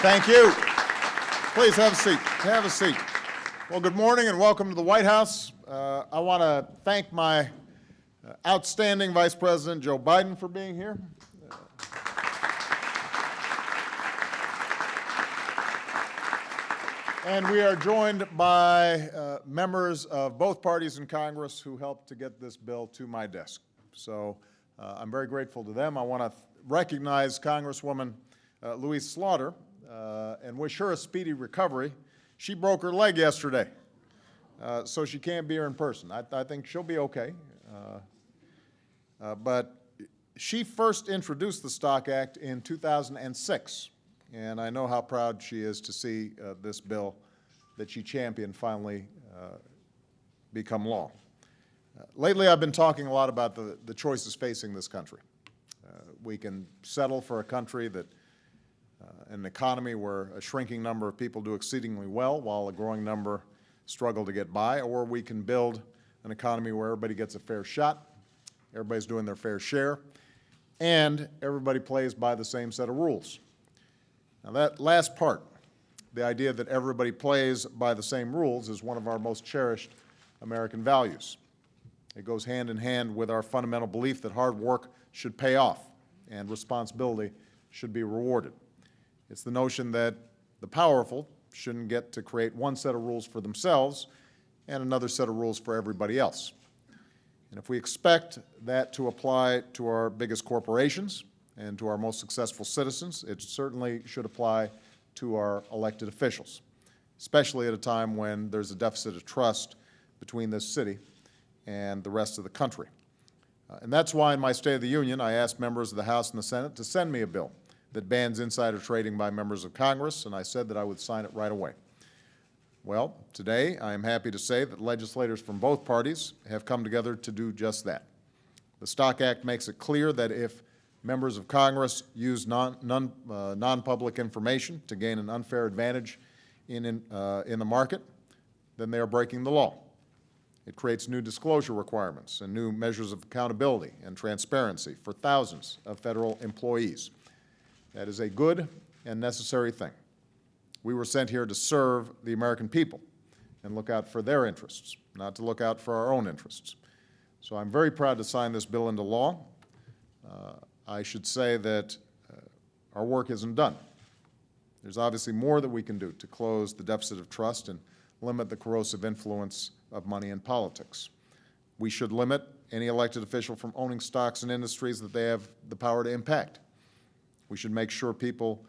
Thank you. Please have a seat. Have a seat. Well, good morning and welcome to the White House. I want to thank my outstanding Vice President Joe Biden for being here. And we are joined by members of both parties in Congress who helped to get this bill to my desk. So I'm very grateful to them. I want to recognize Congresswoman Louise Slaughter and wish her a speedy recovery. She broke her leg yesterday, so she can't be here in person. I think she'll be okay. But she first introduced the Stock Act in 2006. And I know how proud she is to see this bill that she championed finally become law. Lately, I've been talking a lot about the choices facing this country. We can settle for a country that, an economy where a shrinking number of people do exceedingly well while a growing number struggle to get by, or we can build an economy where everybody gets a fair shot, everybody's doing their fair share, and everybody plays by the same set of rules. Now that last part, the idea that everybody plays by the same rules, is one of our most cherished American values. It goes hand in hand with our fundamental belief that hard work should pay off and responsibility should be rewarded. It's the notion that the powerful shouldn't get to create one set of rules for themselves and another set of rules for everybody else. And if we expect that to apply to our biggest corporations and to our most successful citizens, it certainly should apply to our elected officials, especially at a time when there's a deficit of trust between this city and the rest of the country. And that's why in my State of the Union, I asked members of the House and the Senate to send me a bill that bans insider trading by members of Congress, and I said that I would sign it right away. Well, today I am happy to say that legislators from both parties have come together to do just that. The Stock Act makes it clear that if members of Congress use non-public information to gain an unfair advantage in the market, then they are breaking the law. It creates new disclosure requirements and new measures of accountability and transparency for thousands of federal employees. That is a good and necessary thing. We were sent here to serve the American people and look out for their interests, not to look out for our own interests. So I'm very proud to sign this bill into law. I should say that our work isn't done. There's obviously more that we can do to close the deficit of trust and limit the corrosive influence of money in politics. We should limit any elected official from owning stocks in industries that they have the power to impact. We should make sure people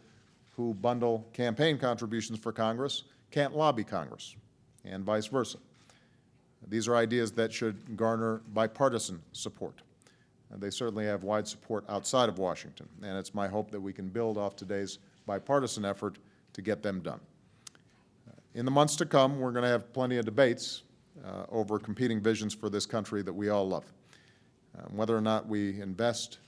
who bundle campaign contributions for Congress can't lobby Congress, and vice versa. These are ideas that should garner bipartisan support. And they certainly have wide support outside of Washington, and it's my hope that we can build off today's bipartisan effort to get them done. In the months to come, we're going to have plenty of debates over competing visions for this country that we all love. Whether or not we invest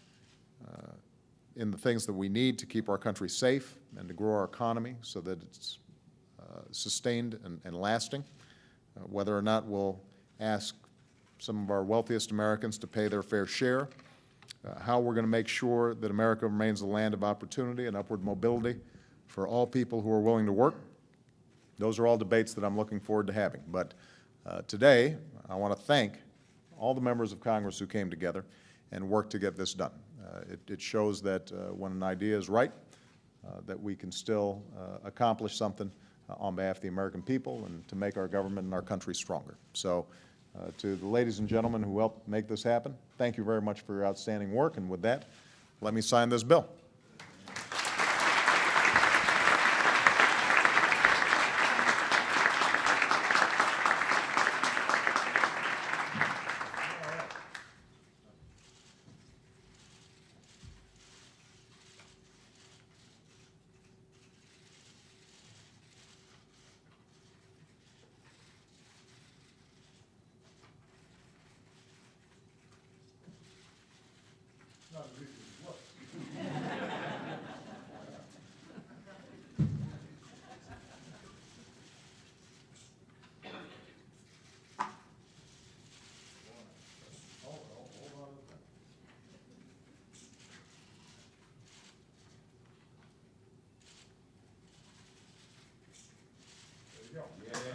in the things that we need to keep our country safe and to grow our economy so that it's sustained and lasting, whether or not we'll ask some of our wealthiest Americans to pay their fair share, how we're going to make sure that America remains a land of opportunity and upward mobility for all people who are willing to work. Those are all debates that I'm looking forward to having. But today, I want to thank all the members of Congress who came together and worked to get this done. It shows that when an idea is right, that we can still accomplish something on behalf of the American people and to make our government and our country stronger. So to the ladies and gentlemen who helped make this happen, thank you very much for your outstanding work. And with that, let me sign this bill. go.